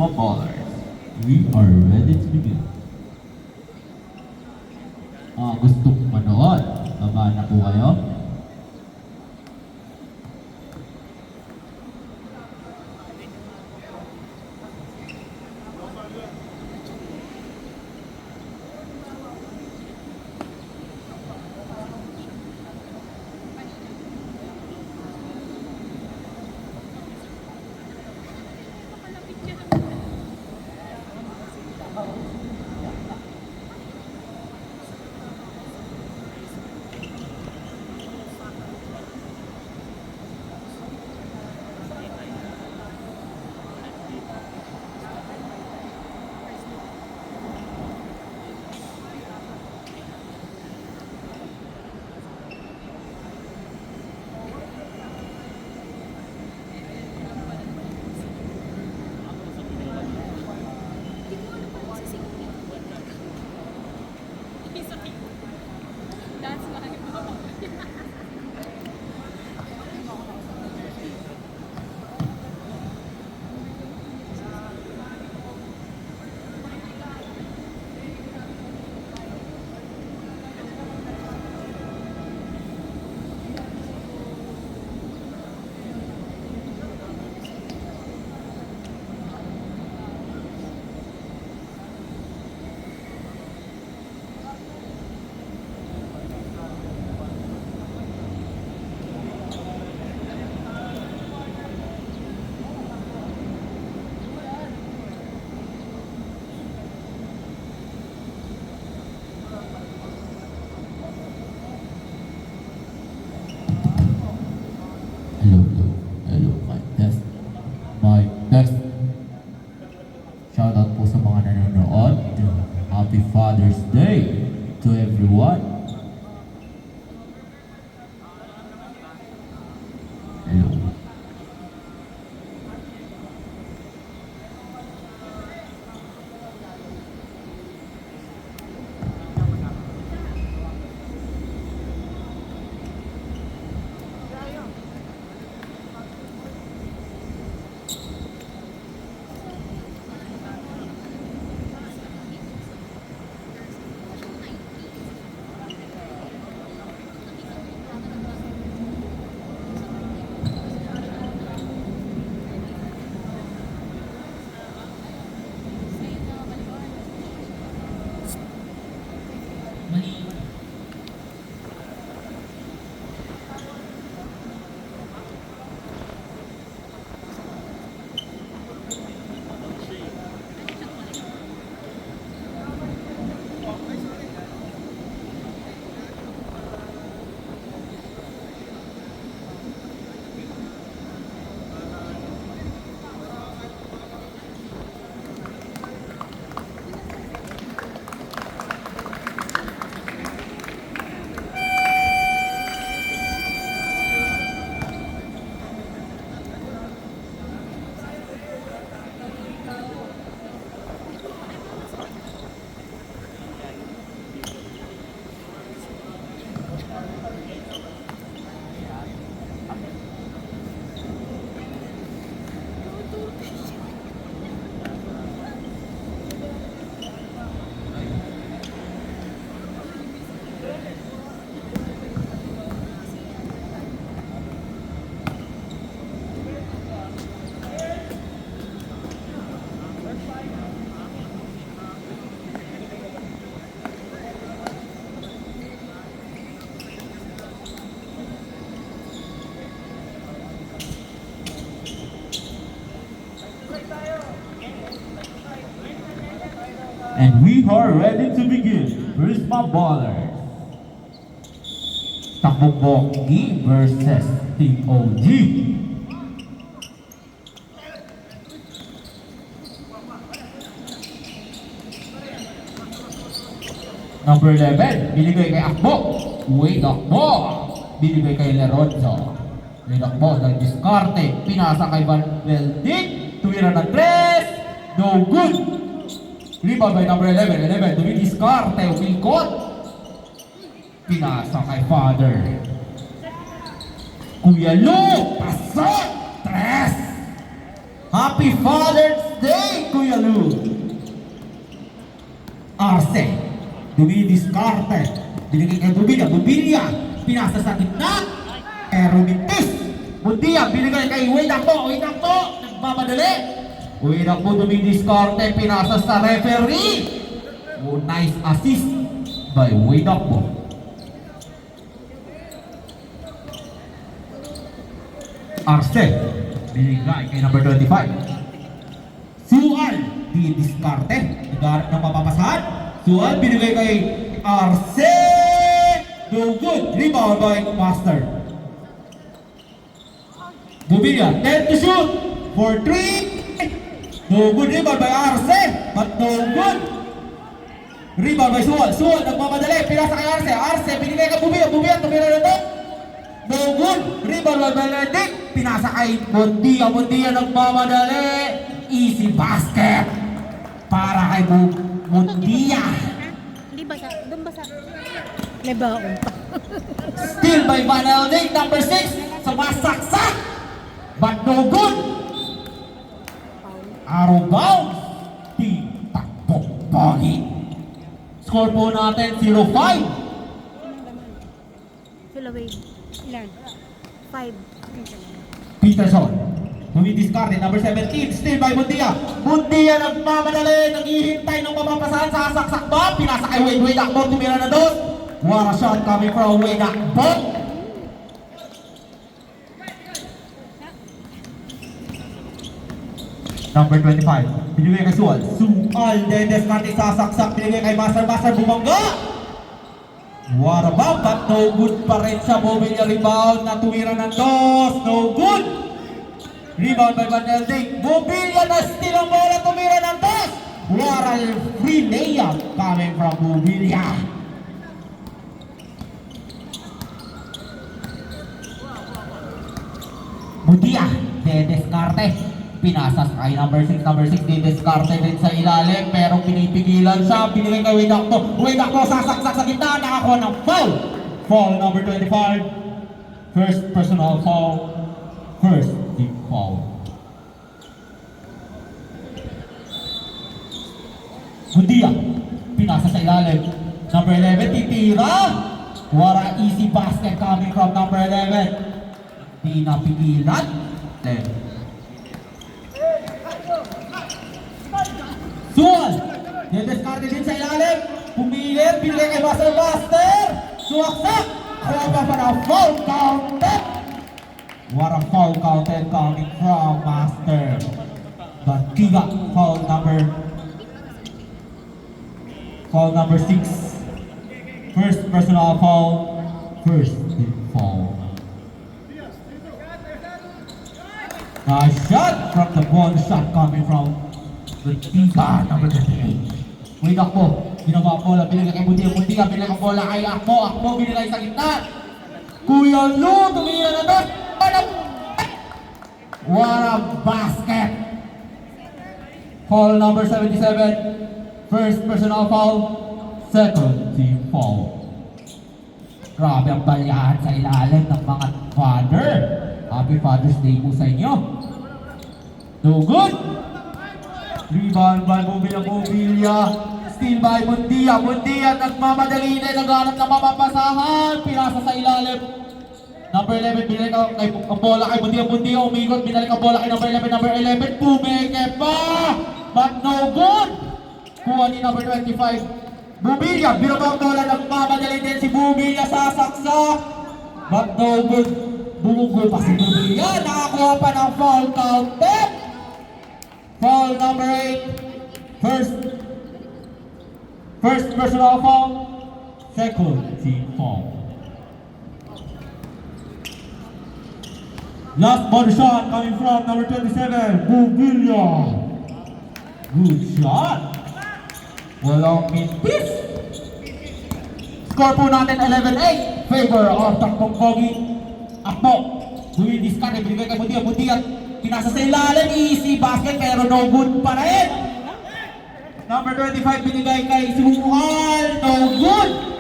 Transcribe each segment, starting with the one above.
Prisma Ballers. We are ready to begin. Gustong manood, baba na po kayo. That's my mom. Hello, mic test. Shoutout po sa mga nanonood. Happy Father's Day to everyone. Hello. And we are ready to begin. Prisma Ballers. Takbong Bonggi versus Team OG. Number 11, binigay kay Akbo. Wait, Akbo. Binigay kay Leronzo. Wait, Akbo, nag-diskarte. Pinasa kay Van Veldik. Tuwira ng 3. No good. Rebound by number 11. 11, dumidiskarte. Umikot. Pinasa kay Father. Kuya Lu. Pasok. 3. Happy Father's Day, Kuya Lu. Arce, dumidiskarte. Binigay kay Bubilya, Bubilya, pinasa sa gitna. Pero mintis. Mundia, binigay kay Uydakbo, nagmamadali. Uydakbo dumidiskarte, pinasa sa referee. Oh, nice assist by Uydakbo. Arce, binigay kay number 25. Sual, di diskarte. Nagharap ng mapapasahan. Sual, binigay kay Arce. No good. Rebound by Master. Bubilya, 10 to shoot. For 3. No good. Rebound by Arce. But no good. Rebound by Sual. Sual, nagmamadali. Pinasa kay Arce. Arce, binigay kay Bubilya. Bubilya, tumira na ito. No good. Rebound by Benedict. Pinasa kay Mundia. Mundia, nagmamadali. Easy basket para kay Mundia. Hindi basa. Doon basa. May baon pa. Still by Van Elding, number 6. Sumasaksak. But no good. Arrow bounce. Di takbo pogi. Score po natin 0-5. Filaway. Ilan? 5. Peterson. Dumidiskarte, number 17, still by Mundia. Mundia nagmamadali, naghihintay ng mapapasahan, sasaksak ba? Pinasa kay Wade Akbo, tumira na doon. What a shot coming from Wade Akbo. Number 25, binigay kay Sual. Sual, Diskarte, sasaksak, binigay kay Master, bumangga. What a bomb, but no good pa rin sa Bubilya rebound na tumira ng dos. No good. Rebound by Van Elding. Bubilya na steal ang bola, tumira ng dos. What a free layup coming from Bubilya. Mundia, Diskarte. Pinasa kay number 6, Diskarte din sa ilalim, pero pinipigilan siya, binigay kay Wade Akbo, sasaksak sa gitna, nakakuha ng foul. Foul number 25. First personal foul. First team foul. Mundia, pinasa sa ilalim. Number 11, titira. What a easy basket coming from number 11. Di napigilan. Sual, Diskarte din sa ilalim. Pumilit, binigay kay Master. Suwaksak. Kaya pa na foul counted. What a foul counted coming from Master. Bantiga, foul number 6. First personal foul. First team foul. Nice shot from the ball shot coming from Bantiga, number 38. Wade Akbo, ginawa ang bola, binigay kay Mundia, binigay ang bola kay Akbo, binigay sa gitna. Kuya Lu, tumira na doon. What a basket! Foul number 77. First personal foul. Second team foul. Grabe ang balyahan sa ilalim ng mga father. Happy Father's Day po sa inyo. No good. Rebound by Bubilya. Steal by Mundia. Nagmamadali na, naghanap na mapapasahan. Pinasa sa ilalim. Number 11, binalik ang bola kay Mundia, umikot, binalik ang bola kay number 11, pumeke pa! But no good! Kuha ni number 25, Bubilya, binaba ang bola, nagmamadali din si Bubilya, sasaksak! But no good! Bumugol pa si Bubilya, nakakuha pa ng foul counted! Foul number 8, first personal foul, second team foul. Last body shot coming from number 27, Bubilya. Good shot. Walang mintis. Score po natin 11-8. Favor of Takbong Pogi. Akbo. Dumidiskarte, binigay kay Mundia. Pinasa sa ilalim, easy basket pero no good pa rin. Number 25, binigay kay Sual. No good.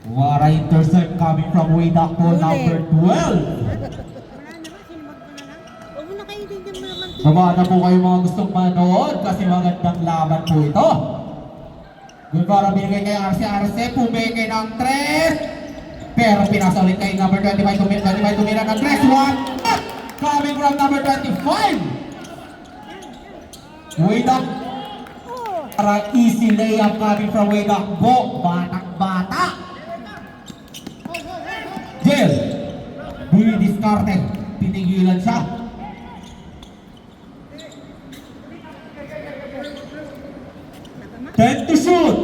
What a intercept coming from Wade Akbo, number 12. Wala naman, sinimag ko na lang. Huwag mo na kayo din yung mga Baba na po kayo mga gustong manood kasi magandang laban po ito. Gulbara binigay kay RC, pumigay ng 3. Pero pinasa ulit kay number 25, tumira ng 3. 1. Coming from number 25. Waydock. Para easy layup coming from Waydock. Bo, batang-bata. Jel. Buli diskarte. Pinigilan siya. Ten to shoot.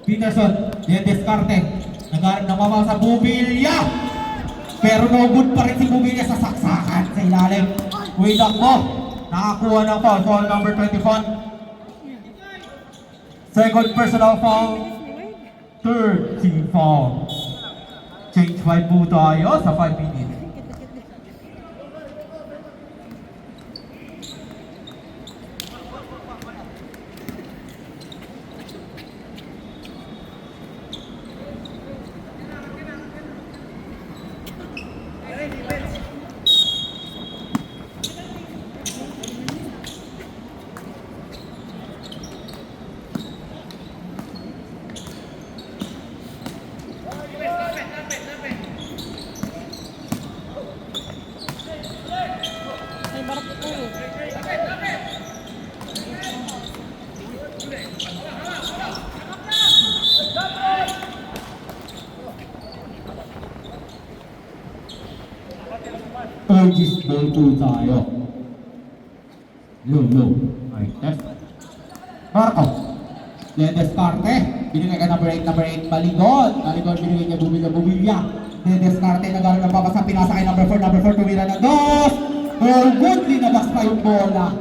Peterson, yan diskarte. Nagharap ng mama sa Bubilya. Pero no good pa rin si Bubilya sa saksakan sa ilalim. Waydock mo. Nakakuha ng foul. Foul number 21. Second personal foul. Third team foul. Change 5 po tayo sa 5 minutes. May barak ito eh. Urgis ball po tayo. Low. Ay, test. Marco. Dedescarte. Binigay ka number 8. Maligod. Binigay niya Bubilya. Dedescarte. Nagkaroon ng papasa. Pinasa kay number 4. Tumira na 2. Oh, good. Linabas pa yung bola.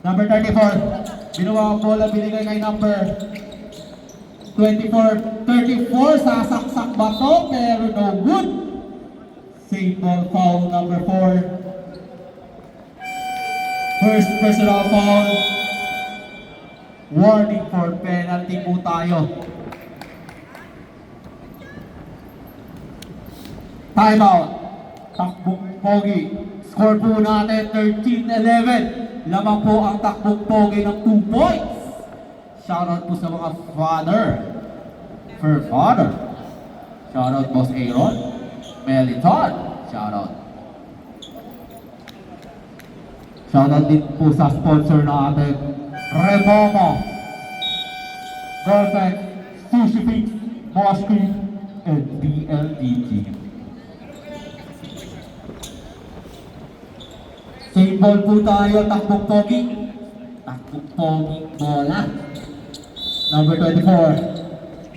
Number 34. Binuwa ang bola. Binigay kay number 34. Sasaksak ba to? Pero no good. Save ball foul number 4. First personal foul. Warning for penalty po tayo. Timeout. Takbong Pogi. Score po natin 13-11. Lamang po ang takbong Pogi ng 2 points. Shoutout po sa mga father. For father. Shoutout Boss Aaron. Meliton. Shoutout. Shoutout din po sa sponsor natin. Remomo. Girlfriend. Sushi Fix. Moshki. And BLDG. Same ball po tayo. Takbong Pogi. Takbong Pogi. Bola. Number 24.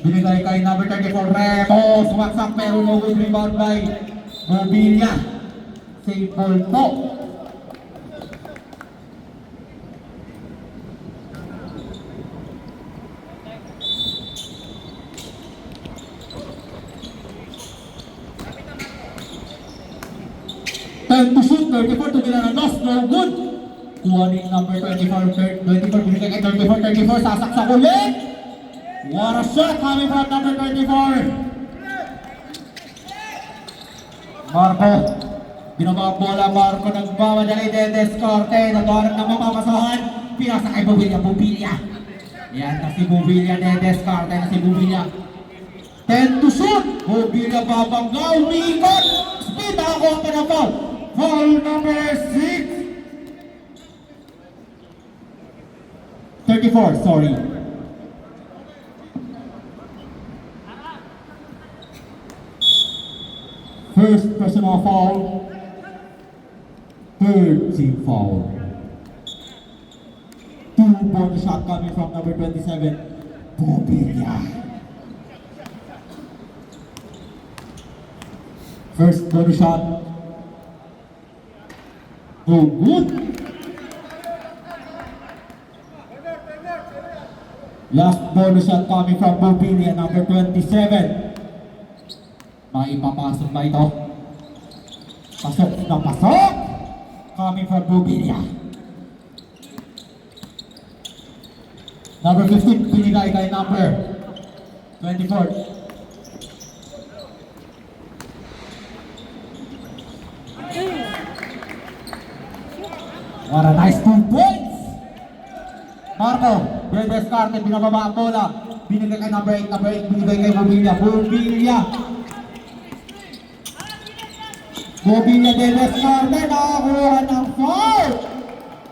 Binigay kay number 34. Remo. Sumaksak pero no good rebound by Mobilia. Same ball po. Time to shoot, 34 to Villalobos, no good. Kuha ni number 24, binigay kay 34, sasaksak ulit. What a shot coming from number 24. Marco, binaba ang bola, Marco nagmamadali, Dedescarte, nagharap ng mapapasuhan, pinasa kay Bubilya. Yan na si Bubilya, Dedescarte na si Bubilya. 10 to shoot, Bubilya babangga, umikot, speed ako ang panapaw. Foul number 6. 34, sorry. First personal foul. Third team foul. 2 bonus shot coming from number 27, Bubilya. First bonus shot. Oh, good. Last bonus shot coming from Bubilya, number 27. Maipapasok ba ito? Pasok na pasok! Coming from Bubilya. Number 15, pinigay kay number 24. What a nice 2 points! Marco, Descarte, binababa ang bola. Binigay kay number 8, binigay kay Bobilla. Bobilla de Descarte, nakakuha ng foul!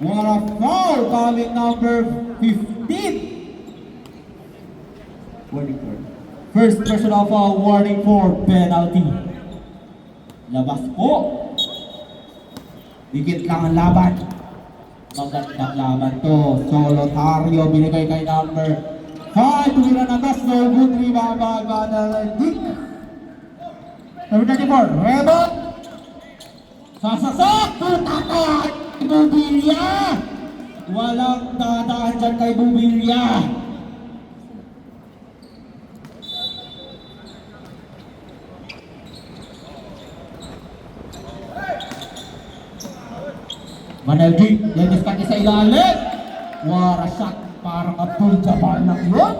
What a foul coming number 15! Warning for. First personal foul, warning for penalty. Labas po. Dikit lang ang laban. Magandang laban to. Solotario, binigay kay number 5. Tumira na gas. No good. Rebound by Vanaldic. Number 34. Rebot. Sasasak. Tutakat. Bubilla. Walang dadaan dyan kay Bubilla. Manelji, Dennis Kati sa ilalim. What a shot, parang Abdul Jabbar lang yun.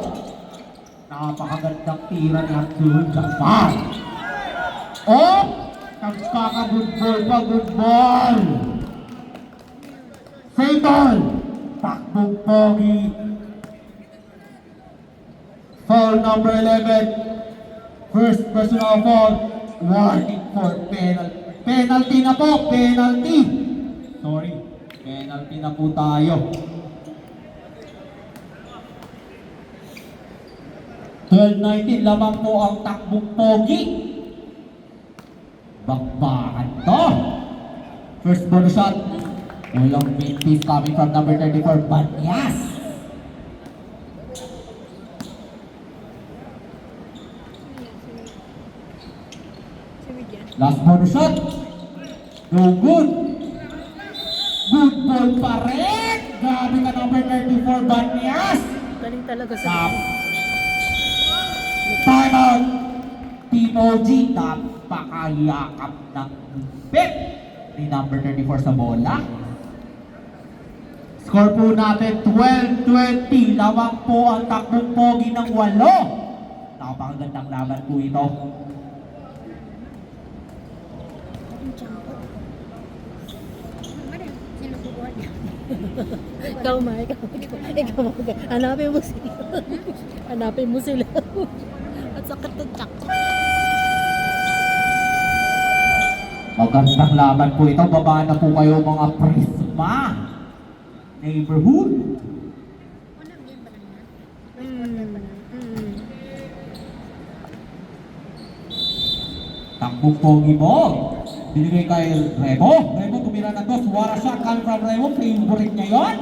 Napakagandang tira ni Abdul Jabbar. Oh, good ball. Satan, takbong pogi. Foul number 11. First personal foul. Warning for penalty. Penalty na po, penalty. Sorry, penalty na po tayo. 12-19, lamang po ang takbong pogi. Bakbakan to. First bonus shot. Walang mid-piece coming from number 34, Banyas. Last bonus shot. No good. Good ball pa rin! Grabe ka number 34, Banyas! Galing talaga sa Tap. Time out! Timo G, napakayakap ng bit ni number 34 sa bola. Score po natin 12-20. Lawang po ang takbong pogi ng 8. Napakagandang laban po ito. Ikaw, hanapin mo sila. At sakit ng tsak. Magandang laban po ito. Baba na po kayo mga Prisma Neighborhood. Takbong pogi mo. Binigay kay Remo. Remo tumira na to. What a shot coming from Remo. Favorite niya yun.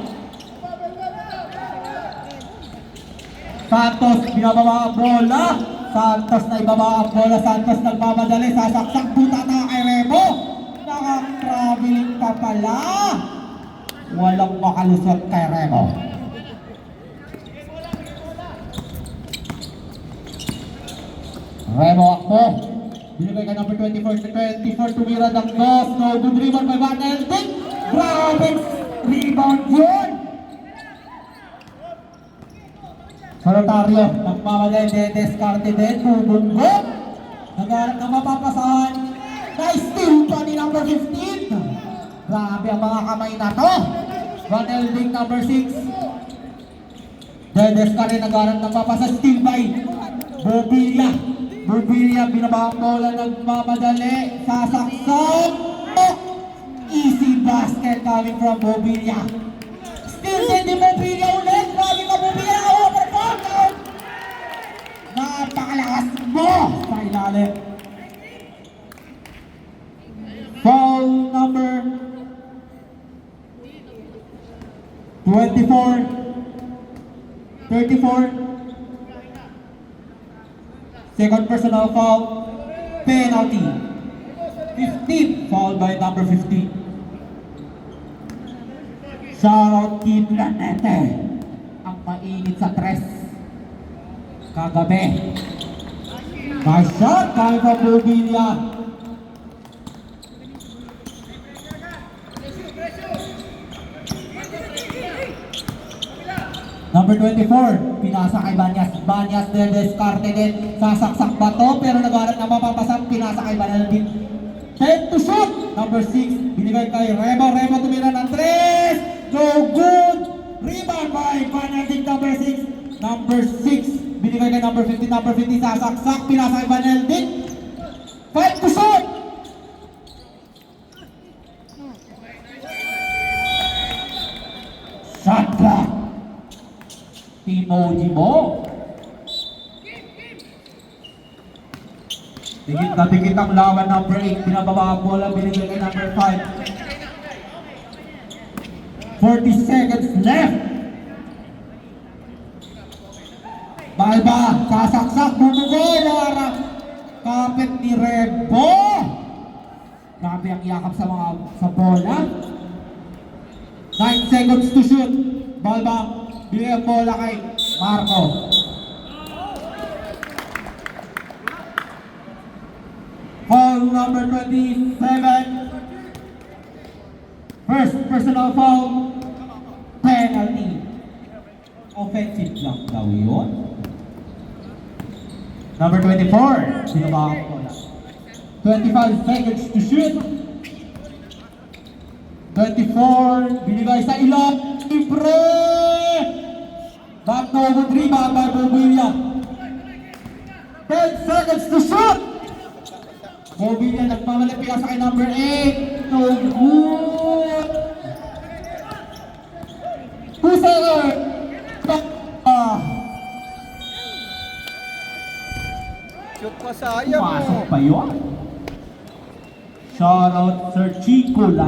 Santos, binababa ang bola. Santos na ibaba ang bola. Santos nagmamadali. Sasaksak puta na kay Remo. Nakak-traveling pa pala. Walang makalusot kay Remo. Remo akbo. Binigay ka number 24 tumira ng dos. No good rebound by Van Elving. Grabe rebound yun. Solotario, nagmamadali, Descarte din, bubunggo. Nagharap na mapapasahan. Nice steal pa ni number 15. Grabe ang mga kamay na to. Van Elving number 6. Descarte nagharap na mapapasa, steal by Bobilla. Bobilla, binaba ang bola, nagmamadali, sasaksak. Easy basket coming from Bobilla. Still din ni Bobilla ulit. Grabe ka Bobilla, overpass. Napakalakas mo sa ilalim. Foul number 34. Second personal foul, penalty. 15, foul by number 15. Shoutout Team Lanete. Ang mainit sa tres. Kagabi. Nice shot, coming from Bobilla. Number 24, pinasa kay Banyas. Banyas din, Descarte din. Sasaksak ba to? Pero nagharap na mapapasang, pinasa kay Banyas din. 10 to shoot. Number 6, binigay kay Remo. Remo tumira ng 3. No good! Rebound by Vaneldic number 6. Number 6. Binigay kay number 50. Number 50 sasaksak. Pinasa kay Vaneldic. 5 to shoot! Shot clock. Timoji mo. Tigit na tigit ang lawan number 8. Pinababa ang bola. Binigay kay number 5. 40 seconds left. Balba, sasaksak, bumugol, harap. Kapit ni Rebo. Grabe ang yakap sa bola. 9 seconds to shoot. Balba, bigay ang bola kay Marco. Foul number 27. First personal foul, penalty. Offensive block daw yun. Number 24, sino ba ang bola? 25 seconds to shoot. 24, binigay sa ilang. Libre! Back no good rebound by Bobilla. 10 seconds to shoot! Bobilla nagmamalapit sa kay number 8. No good! 2 seconds! Shoot pa sayang Pasok mo. pa yun. Shoutout Sir Chico Lan.